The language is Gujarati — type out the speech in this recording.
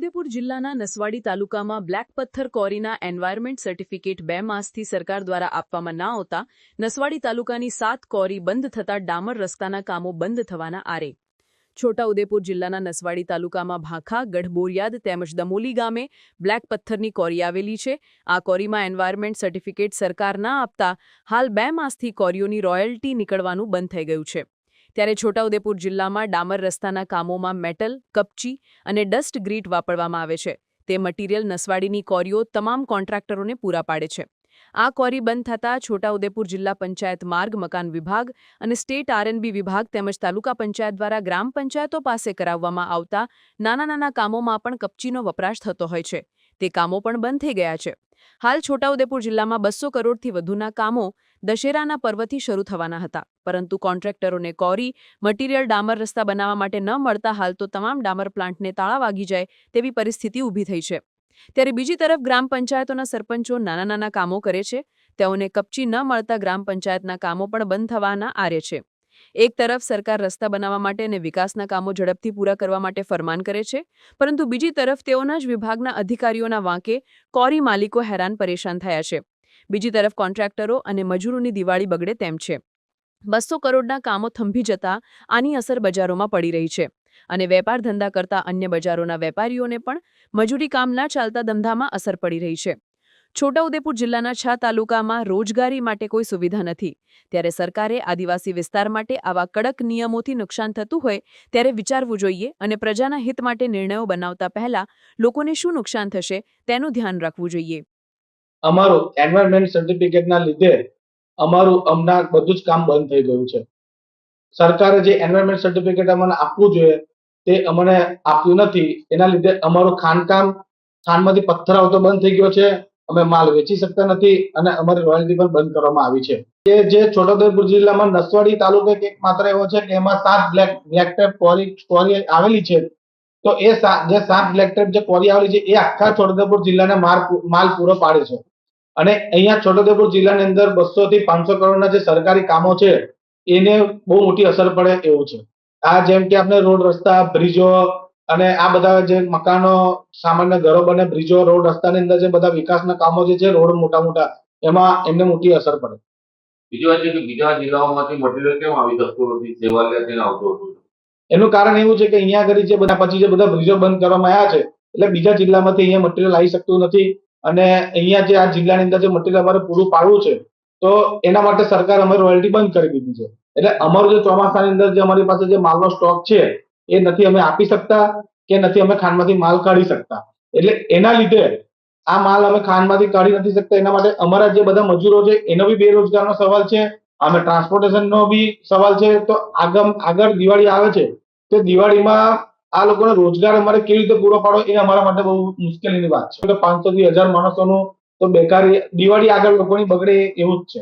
છોટાઉદેપુર જિલ્લાના નસવાડી તાલુકામાં બ્લેક પથ્થર કોરીના એન્વાયરમેન્ટ સર્ટિફિકેટ 2 માસથી સરકાર દ્વારા આપવામાં ના આવતા નસવાડી તાલુકાની 7 કોરી બંધ થતા ડામર રસ્તાના કામો બંધ થવાના આરે. છોટાઉદેપુર જિલ્લાના નસવાડી તાલુકામાં ભાખા, ગઢબોરિયાદ તેમજ દમોલી ગામે બ્લેક પથ્થરની કોરી આવેલી છે. આ કોરીમાં એન્વાયરમેન્ટ સર્ટિફિકેટ સરકાર ના આપતા હાલ 2 માસથી કોરીઓની રોયલ્ટી નીકળવાનું બંધ થઈ ગયું છે. ત્યારે છોટાઉદેપુર જિલ્લામાં ડામર રસ્તાના કામોમાં મેટલ, કપચી અને ડસ્ટ ગ્રીટ વાપરવામાં આવે છે. તે મટીરીયલ નસવાડીની કોરીઓ તમામ કોન્ટ્રાક્ટરોને પૂરા પાડે છે. આ કોરી બંધ થતાં છોટાઉદેપુર જિલ્લા પંચાયત માર્ગ મકાન વિભાગ અને સ્ટેટ આરએનબી વિભાગ તેમજ તાલુકા પંચાયત દ્વારા ગ્રામ પંચાયતો પાસે કરાવવામાં આવતા નાના કામોમાં પણ કપચીનો વપરાશ થતો હોય છે. તે કામો પણ બંધ થઈ ગયા છે. હાલ છોટાઉદેપુર જિલ્લામાં 200 કરોડથી વધુના કામો દશેરાના પર્વથી શરૂ થવાના હતા, પરંતુ કોન્ટ્રાક્ટરોને કોરી, મટીરીયલ ડામર રસ્તા બનાવવા માટે ન મળતા હાલ તો તમામ ડામર પ્લાન્ટને તાળા વાગી જાય તેવી પરિસ્થિતિ ઊભી થઈ છે. ત્યારે બીજી તરફ ગ્રામ પંચાયતોના સરપંચો નાના કામો કરે છે. તેઓને કપચી ન મળતા ગ્રામ પંચાયતના કામો પણ બંધ થવાના આરે છે. એક તરફ સરકાર રસ્તા બનાવવા માટે અને વિકાસના કામો ઝડપથી પૂરા કરવા માટે ફરમાન કરે છે, પરંતુ બીજી તરફ તેઓના જ વિભાગના અધિકારીઓના વાંકે કોરી માલિકો હેરાન પરેશાન થયા છે. બીજી તરફ કોન્ટ્રાક્ટરો અને મજૂરોની દિવાળી બગડે તેમ છે. 200 કરોડના કામો થંભી જતા આની અસર બજારોમાં પડી રહી છે અને વેપાર ધંધા કરતા અન્ય બજારોના વેપારીઓને પણ મજૂરી કામ ન ચાલતા ધંધામાં અસર પડી રહી છે. છોટાઉદેપુર જિલ્લાના 6 તાલુકામાં રોજગારી માટે કોઈ સુવિધા નથી. ત્યારે સરકારે આદિવાસી વિસ્તાર માટે આવા કડક નિયમોથી નુકસાન થતું હોય ત્યારે વિચારવું જોઈએ અને પ્રજાના હિત માટે નિર્ણયો બનાવતા પહેલા લોકોને શું નુકસાન થશે તેનું ધ્યાન રાખવું જોઈએ. અમારું એન્વાયરમેન્ટ સર્ટિફિકેટના લીધે અમારું હમણાં બધું જ કામ બંધ થઈ ગયું છે. સરકારે જે એન્વાયરમેન્ટ સર્ટિફિકેટ અમને આપવું જોઈએ તે અમને આપ્યું નથી. એના લીધે અમારું ખાણમાંથી પથ્થર આવતો બંધ થઈ ગયો છે. અમે માલ વેચી શકતા નથી અને અમારી રોયલ્ટી પણ બંધ કરવામાં આવી છે. જે છોટાઉદેપુર જિલ્લામાં નસવાડી તાલુકો એક માત્ર એવો છે કે એમાં 7 બ્લેક ટેપ કોરી આવેલી છે. તો એ જે 7 બ્લેક ટેપ જે કોરી આવેલી છે એ આખા છોટાઉદેપુર જિલ્લાને માલ પૂરો પાડે છે. અને અહીંયા છોટાઉદેપુર જિલ્લાની અંદર 200 થી 500 કરોડના જે સરકારી કામો છે એને બહુ મોટી અસર પડે એવું છે. આ જેમ કે આપણે રોડ, રસ્તા, બ્રિજો અને આ બધા જે મકાનો, સામાન્ય ઘરો બને, બ્રિજો, રોડ, રસ્તાની અંદર જે બધા વિકાસના કામો જે છે, રોડ મોટા એમાં એમને મોટી અસર પડે. બીજી વાત છે કે બીજા જિલ્લાઓમાંથી મટીરીયલ કેમ આવી શકતું નથી, સેવા લઈને આવતું હતું? એનું કારણ એવું છે કે અહીંયા આગળ જે બધા બ્રિજો બંધ કરવામાં આવ્યા છે એટલે બીજા જિલ્લામાંથી અહીંયા મટીરીયલ આવી શકતું નથી. અને અહીંયા જે આ જિલ્લાની અંદર જે મટીરીયલ અમારે પૂરું પાડવું છે તો એના માટે સરકાર અમારી રોયલ્ટી બંધ કરી દીધી છે. એટલે અમારું જે ચોમાસાની અંદર જે અમારી પાસે જે માલનો સ્ટોક છે એ નથી અમે આપી શકતા કે નથી અમે ખાંડમાંથી માલ કાઢી શકતા. એટલે એના લીધે આ માલ અમે ખાંડમાંથી કાઢી નથી શકતા. એના માટે અમારા જે બધા મજૂરો છે એનો બી બેરોજગારનો સવાલ છે, અમે ટ્રાન્સપોર્ટેશનનો બી સવાલ છે. તો આગળ દિવાળી આવે છે તો દિવાળીમાં આ લોકોને રોજગાર અમારે કેવી રીતે પૂરો પાડવો એ અમારા માટે બહુ મુશ્કેલીની વાત છે. 500 થી 1000 માણસોનું તો બેકારી દિવાળી આગળ લોકોની બગડે એવું જ છે.